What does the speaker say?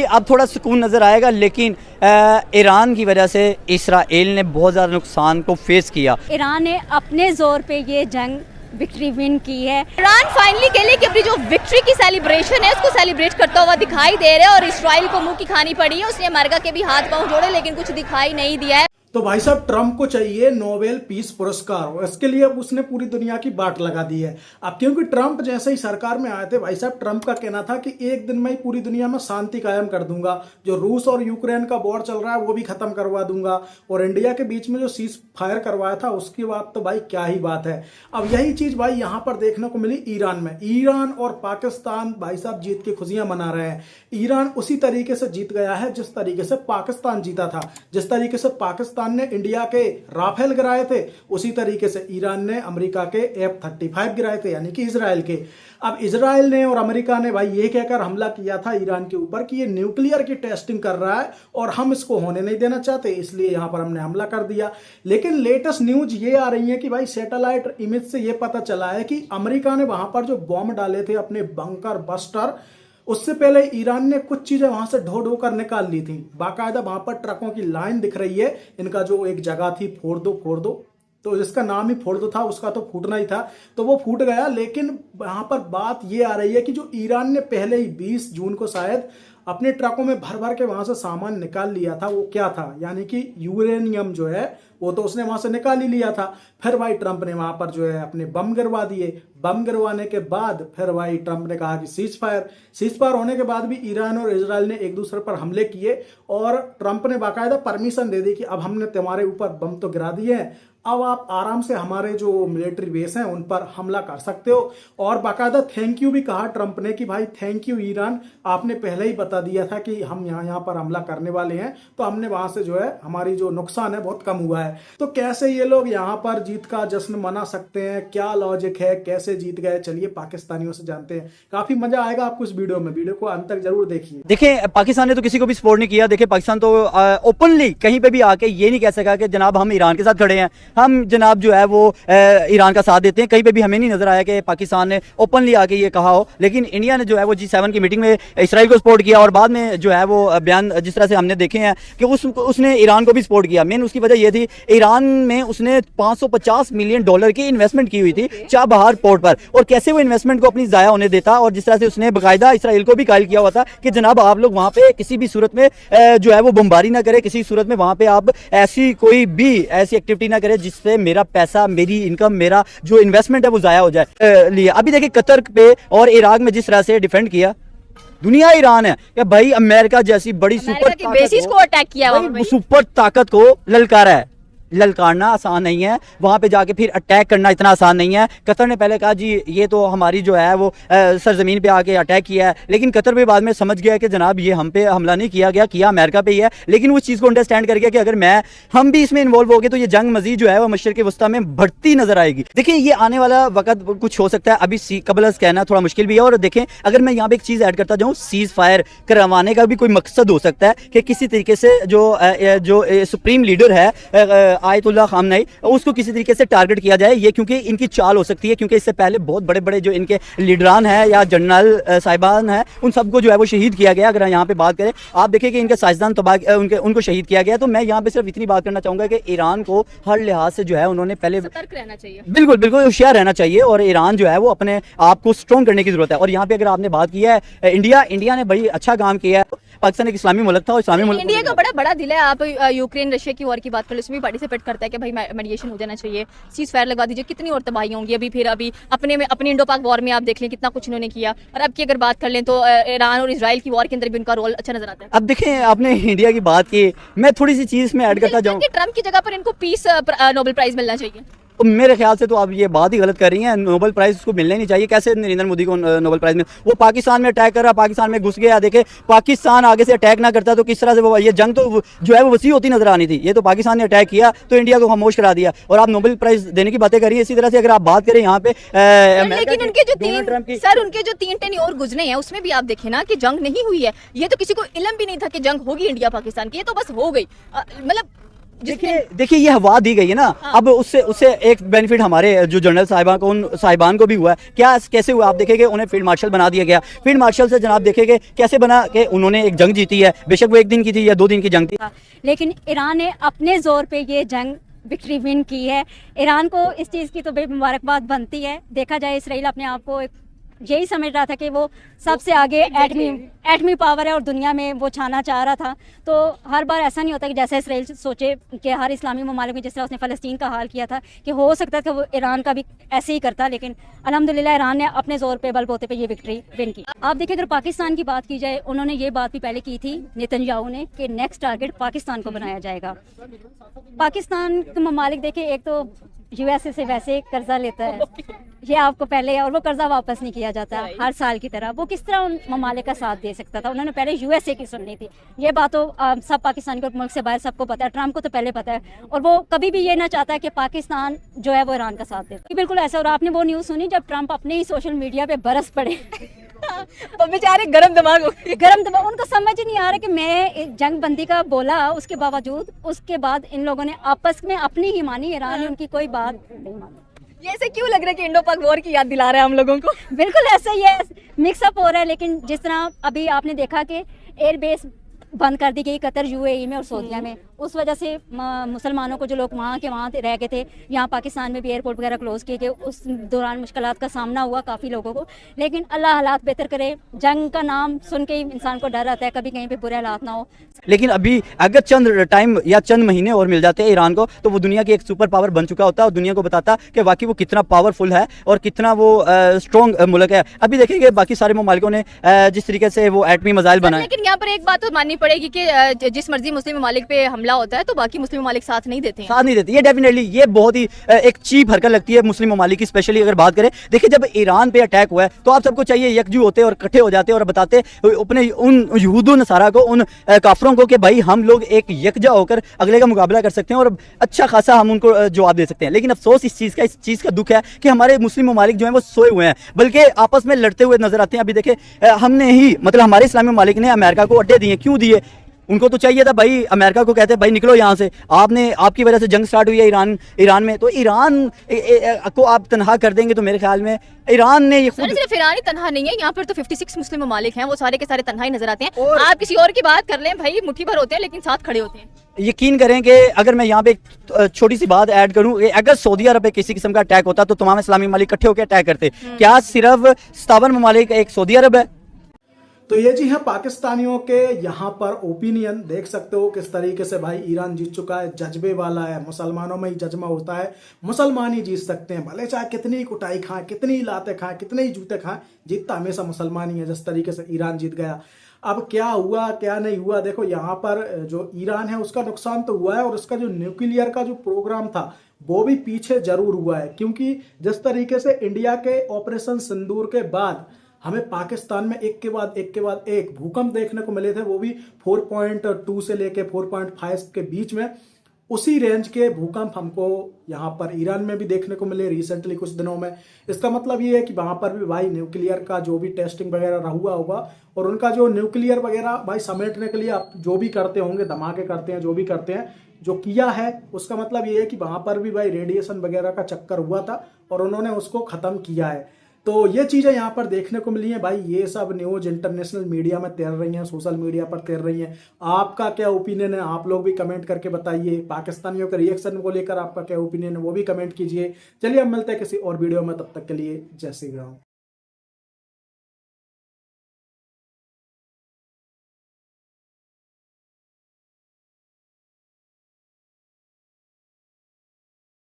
अब थोड़ा सुकून नज़र आएगा, लेकिन ईरान की वजह से इसराइल ने बहुत ज़्यादा नुकसान को फेस किया। ईरान ने अपने जोर पे ये जंग विक्ट्री विन की है। ईरान फाइनली कह ले कि अपनी जो विक्ट्री की सेलिब्रेशन है उसको सेलिब्रेट करता हुआ दिखाई दे रहा है और इसराइल को मुंह की खानी पड़ी है। उसने अमेरिका के भी हाथ पांव जोड़े लेकिन कुछ दिखाई नहीं दिया है। तो भाई साहब ट्रंप को चाहिए नोबेल पीस पुरस्कार और इसके लिए अब उसने पूरी दुनिया की बाट लगा दी है। अब क्योंकि ट्रंप जैसे ही सरकार में आए थे भाई साहब, ट्रंप का कहना था कि एक दिन में ही पूरी दुनिया में शांति कायम कर दूंगा, जो रूस और यूक्रेन का वॉर चल रहा है वो भी खत्म करवा दूंगा, और इंडिया के बीच में जो सीज फायर करवाया था उसकी बात तो भाई क्या ही बात है। अब यही चीज भाई यहाँ पर देखने को मिली ईरान में। ईरान और पाकिस्तान भाई साहब जीत की खुशियां मना रहे हैं। ईरान उसी तरीके से जीत गया है जिस तरीके से पाकिस्तान जीता था। जिस तरीके से पाकिस्तान ने इंडिया के राफेल गिराए थे, उसी तरीके से ईरान ने अमेरिका के F-35 गिराए थे, यानी कि इजराइल के। अब इजराइल ने और अमेरिका ने भाई ये कहकर हमला किया था ईरान के ऊपर कि ये न्यूक्लियर की टेस्टिंग कर रहा है और हम इसको होने नहीं देना चाहते, इसलिए यहां पर हमने हमला कर दिया। लेकिन लेटेस्ट न्यूज ये आ रही है कि भाई सैटेलाइट इमेज से ये पता चला है कि अमेरिका ने वहां पर जो बॉम्ब डाले थे अपने बंकर बस्टर, उससे पहले ईरान ने कुछ चीजें वहां से ढो ढो कर निकाल ली थी। बाकायदा वहां पर ट्रकों की लाइन दिख रही है। इनका जो एक जगह थी फोड़ दो, तो जिसका नाम ही फोड़ दो था उसका तो फूटना ही था, तो वो फूट गया। लेकिन वहां पर बात ये आ रही है कि जो ईरान ने पहले ही 20 जून को शायद अपने ट्रकों में भर भर के वहां से सामान निकाल लिया था, वो क्या था, यानी कि यूरेनियम जो है वो तो उसने वहां से निकाल ही लिया था। फिर भाई ट्रंप ने वहां पर जो है अपने बम गिरवा दिए। बम गिरवाने के बाद फिर भाई ट्रंप ने कहा कि सीज फायर होने के बाद भी ईरान और इजराइल ने एक दूसरे पर हमले किए और ट्रंप ने बाकायदा परमिशन दे दी कि अब हमने तुम्हारे ऊपर बम तो गिरा दिए हैं, अब आप आराम से हमारे जो मिलिट्री बेस हैं उन पर हमला कर सकते हो। और बाकायदा थैंक यू भी कहा ट्रंप ने कि भाई थैंक यू ईरान, आपने पहले ही बता दिया था कि हम यहाँ पर हमला करने वाले हैं, तो हमने वहां से जो है हमारी जो नुकसान है बहुत कम हुआ है। तो कैसे ये लोग यहाँ पर जीत का जश्न मना सकते हैं, क्या लॉजिक है, कैसे जीत गए, चलिए पाकिस्तानियों से जानते हैं। काफी मजा आएगा आपको इस वीडियो में, वीडियो को अंत तक जरूर देखिए। देखिए पाकिस्तान ने तो किसी को भी सपोर्ट नहीं किया। देखिए पाकिस्तान तो ओपनली कहीं पे भी आके ये नहीं कह सका कि जनाब हम ईरान के साथ खड़े हैं, हम जनाब जो है वो ईरान का साथ देते हैं। कहीं पे भी हमें नहीं नजर आया कि पाकिस्तान ने ओपनली आके ये कहा हो। लेकिन इंडिया ने जो है वो G7 की मीटिंग में इसराइल को सपोर्ट किया और बाद में जो है वो बयान जिस तरह से हमने देखे हैं कि उसने ईरान को भी सपोर्ट किया। मेन उसकी वजह ये थी, ईरान में उसने $550 मिलियन की इन्वेस्टमेंट की हुई थी चाबहार पोर्ट पर, और कैसे वो इन्वेस्टमेंट को अपनी जाया होने देता। और जिस तरह से उसने बाकायदा इसराइल को भी कायल किया हुआ था कि जनाब आप लोग वहां पे किसी भी सूरत में जो है वो बमबारी ना करे, किसी सूरत में वहां पे आप ऐसी कोई भी ऐसी एक्टिविटी ना करे जिससे मेरा पैसा, मेरी इनकम, मेरा जो इन्वेस्टमेंट है वो जाया हो जाए। लिए अभी देखिए कतर पे और इराक में जिस तरह से डिफेंड किया दुनिया ईरान है कि भाई अमेरिका जैसी बड़ी सुपर बेसिस को अटैक किया, सुपर ताकत को ललकारा है। ललकारना आसान नहीं है, वहां पे जाके फिर अटैक करना इतना आसान नहीं है। कतर ने पहले कहा जी ये तो हमारी जो है वो सरजमीन पे आके अटैक किया है, लेकिन कतर भी बाद में समझ गया कि जनाब ये हम पे हमला नहीं किया गया, किया अमेरिका पे ही है। लेकिन उस चीज़ को अंडरस्टैंड कर गया कि अगर हम भी इसमें इन्वॉल्व हो गए तो ये जंग मजीद जो है वो मशरिक़ वस्ता में बढ़ती नजर आएगी। देखिए ये आने वाला वक्त कुछ हो सकता है, अभी कबल कहना थोड़ा मुश्किल भी है। और देखें अगर मैं यहाँ पे एक चीज़ ऐड करता जाऊँ, सीज फायर करवाने का भी कोई मकसद हो सकता है कि किसी तरीके से जो सुप्रीम लीडर है आयतुल्लाह खामनेई, उसको किसी तरीके से टारगेट किया जाए। ये क्योंकि इनकी चाल हो सकती है, क्योंकि इससे पहले बहुत बड़े बड़े जो इनके लीडरान हैं या जनरल साहिबान हैं उन सबको जो है वो शहीद किया गया। अगर यहाँ पे बात करें, आप देखिए कि इनके साइंसदान उनको शहीद किया गया। तो मैं यहाँ पे सिर्फ इतनी बात करना चाहूंगा कि ईरान को हर लिहाज से जो है उन्होंने पहले सतर्क रहना चाहिए, बिल्कुल होशियार रहना चाहिए, और ईरान जो है वो अपने आप को स्ट्रॉन्ग करने की जरूरत है। और यहाँ पे अगर आपने बात की है इंडिया ने बड़ी अच्छा काम किया है। पाकिस्तान एक इस्लामी मुल्क था और इस्लामी मुल्क इंडिया का बड़ा दिल है। आप यूक्रेन रशिया की वॉर की बात कर लो, इसमें पार्टिसिपेट करता है कि भाई मेडिएशन हो जाना चाहिए, सीज फायर लगा दीजिए। कितनी और तबाही होंगी अभी अपने इंडो पाक वॉर में आप देख लें कितना कुछ इन्होंने किया। और अब की अगर बात कर लें तो ईरान और इजराइल की वॉर के अंदर भी उनका रोल अच्छा नजर आता है। अब देखें आपने इंडिया की बात की, मैं थोड़ी सी चीज में ऐड करता जाऊँ, ट्रंप की जगह पर इनको पीस नोबेल प्राइज मिलना चाहिए। तो मेरे ख्याल से तो आप ये बात ही गलत कर रही हैं। नोबेल प्राइज उसको मिलने नहीं चाहिए। कैसे नरेंद्र मोदी को नोबेल प्राइज मिल, वो पाकिस्तान में अटैक कर रहा, पाकिस्तान में घुस गया। देखे पाकिस्तान आगे से अटैक ना करता तो किस तरह से वो ये जंग तो जो है वो वसी होती नजर आनी थी। ये तो पाकिस्तान ने अटैक किया तो इंडिया को खामोश करा दिया, और आप नोबेल प्राइज देने की बातें करिए। इसी तरह से अगर आप बात करें यहाँ पे लेकिन उनके जो 3 टेन्योर गुजरे हैं उसमें भी आप देखें ना कि जंग नहीं हुई है। ये तो किसी को इल्म भी नहीं था कि जंग होगी इंडिया पाकिस्तान की, ये तो बस हो गई। मतलब देखिए ये हवा दी गई है ना, अब उससे उससे एक बेनिफिट हमारे जो जनरल साहिबान को, उन साहिबान को भी हुआ है। क्या कैसे हुआ आप देखेंगे, उन्हें फील्ड मार्शल बना दिया गया। फील्ड मार्शल से जनाब देखेंगे कैसे बना कि उन्होंने एक जंग जीती है, बेशक वो 1 दिन की थी या 2 दिन की जंग थी, लेकिन ईरान ने अपने जोर पे ये जंग विक्ट्री विन की है। ईरान को इस चीज़ की तो बड़ी मुबारकबाद बनती है। देखा जाए इसराइल अपने आप को यही समझ रहा था कि वो सबसे आगे एटमी पावर है और दुनिया में वो छाना चाह रहा था। तो हर बार ऐसा नहीं होता कि जैसे इसराइल सोचे कि हर इस्लामी ममालिक में जिस तरह उसने फ़लस्तीन का हाल किया था कि हो सकता था कि वो ईरान का भी ऐसे ही करता, लेकिन अल्हम्दुलिल्लाह ईरान ने अपने ज़ोर पे बलबूते पे ये विक्ट्री विन की। आप देखिए अगर पाकिस्तान की बात की जाए, उन्होंने ये बात भी पहले की थी नेतन्याहू ने कि नेक्स्ट टारगेट पाकिस्तान को बनाया जाएगा। पाकिस्तान के ममालिक देखे, एक तो यूएसए से वैसे कर्जा लेता है, ये आपको पहले, और वो कर्जा वापस नहीं किया जाता हर साल की तरह। वो किस तरह उन ममालिक का साथ दे सकता था? उन्होंने पहले यूएसए की सुननी थी। ये बात तो सब पाकिस्तान के मुल्क से बाहर सबको पता है, ट्रम्प को तो पहले पता है, और वो कभी भी ये ना चाहता है कि पाकिस्तान जो है वो ईरान का साथ दे। बिल्कुल ऐसा। और आपने वो न्यूज़ सुनी जब ट्रम्प अपने ही सोशल मीडिया पे बरस पड़े तो बेचारे गरम दिमाग हो गए। गरम दिमाग, उनको समझ ही नहीं आ रहा कि मैं जंग बंदी का बोला, उसके बावजूद उसके बाद इन लोगों ने आपस में अपनी ही मानी, ईरान ने उनकी कोई बात नहीं मानी। ये ऐसे क्यों लग रहा है कि इंडो पाक वॉर की याद दिला रहा है हम लोगों को? बिल्कुल ऐसा ही है, मिक्सअप हो रहा है। लेकिन जिस तरह अभी आपने देखा कि एयरबेस बंद कर दी गई कतर, यूएई में और सऊदीया में, उस वजह से मुसलमानों को जो लोग वहाँ रह गए थे, यहाँ पाकिस्तान में भी एयरपोर्ट वगैरह क्लोज किए गए, उस दौरान मुश्किलात का सामना हुआ काफ़ी लोगों को। लेकिन अल्लाह हालात बेहतर करे। जंग का नाम सुन के ही इंसान को डर आता है, कभी कहीं पे बुरे हालात ना हो। लेकिन अभी अगर चंद टाइम या चंद महीने और मिल जाते हैं ईरान को, तो वो दुनिया की एक सुपर पावर बन चुका होता है और दुनिया को बताता कि वाकई वो कितना पावरफुल है और कितना वो स्ट्रॉन्ग मुल्क है। अभी देखेंगे बाकी सारे ममालिकों ने जिस तरीके से वो एटमी मिसाइल बनाए। लेकिन यहाँ पर एक बात तो माननी पड़ेगी कि जिस मर्जी मुस्लिम ममालिक पे हमला होता है तो बाकी मुस्लिम ममालिक साथ नहीं देते हैं। साथ नहीं देते, ये डेफिनेटली ये बहुत ही एक चीप हरकत लगती है मुस्लिम ममालिक की, स्पेशली अगर बात करें। देखिए जब ईरान पे अटैक हुआ है तो आप सबको चाहिए यकजू होते और इकट्ठे हो जाते और बताते अपने उन यहूदो नसारा को, उन काफरों को कि भाई हम लोग एक यकजा होकर अगले का मुकाबला कर सकते हैं और अच्छा खासा हम उनको जवाब दे सकते हैं। लेकिन अफसोस इस चीज़ का दुख है कि हमारे मुस्लिम ममालिक जो हैं वो सोए हुए हैं, बल्कि आपस में लड़ते हुए नजर आते हैं। अभी देखें हमने ही मतलब हमारे इस्लामी ममालिक ने अमेरिका को अड्डे दिए, क्यों दिए? उनको तो चाहिए था भाई, अमेरिका को कहते हैं भाई निकलो यहाँ से, आपकी वजह से जंग स्टार्ट हुई है ईरान में, तो ईरान को आप तनहा कर देंगे तो मेरे ख्याल में ईरान ने ये खुद। सिर्फ ईरान ही तनहा नहीं है, यहाँ पर तो 56 मुस्लिम ममालिक हैं, वो सारे के सारे तनहा ही नजर आते हैं। आप किसी और की बात कर लें भाई, मुट्ठी भर होते हैं लेकिन साथ खड़े होते हैं। यकीन करें कि अगर मैं यहाँ पे एक छोटी सी बात ऐड करूं, अगर सऊदी अरब पे किसी किस्म का अटैक होता तो तमाम इस्लामी ममालिक इकट्ठे होकर अटैक करते। क्या सिर्फ 57 ममालिक एक सऊदी अरब है? तो ये जी है पाकिस्तानियों के यहाँ पर ओपिनियन। देख सकते हो किस तरीके से भाई ईरान जीत चुका है, जज्बे वाला है, मुसलमानों में ही जज्बा होता है, मुसलमान ही जीत सकते हैं, भले चाहे कितनी ही कुटाई खाएं, कितनी ही लाते खाएं, कितने ही जूते खाएं, जीतता हमेशा मुसलमान ही है। जिस तरीके से ईरान जीत गया, अब क्या हुआ क्या नहीं हुआ, देखो यहाँ पर जो ईरान है उसका नुकसान तो हुआ है और उसका जो न्यूक्लियर का जो प्रोग्राम था वो भी पीछे जरूर हुआ है, क्योंकि जिस तरीके से इंडिया के ऑपरेशन सिंदूर के बाद हमें पाकिस्तान में एक के बाद एक भूकंप देखने को मिले थे, वो भी 4.2 से लेके 4.5 के बीच में, उसी रेंज के भूकंप हमको यहाँ पर ईरान में भी देखने को मिले रिसेंटली कुछ दिनों में। इसका मतलब ये है कि वहाँ पर भी भाई न्यूक्लियर का जो भी टेस्टिंग वगैरह हुआ होगा और उनका जो न्यूक्लियर वगैरह भाई समेटने के लिए आप जो भी करते होंगे, धमाके करते हैं, जो भी करते हैं, जो किया है उसका मतलब ये है कि वहाँ पर भी भाई रेडिएशन वगैरह का चक्कर हुआ था और उन्होंने उसको ख़त्म किया है। तो ये चीज़ें यहाँ पर देखने को मिली हैं भाई। ये सब न्यूज़ इंटरनेशनल मीडिया में तैर रही हैं, सोशल मीडिया पर तैर रही हैं। आपका क्या ओपिनियन है, आप लोग भी कमेंट करके बताइए। पाकिस्तानियों के रिएक्शन को लेकर आपका क्या ओपिनियन है वो भी कमेंट कीजिए। चलिए अब मिलते हैं किसी और वीडियो में, तब तक के लिए जय श्री राम।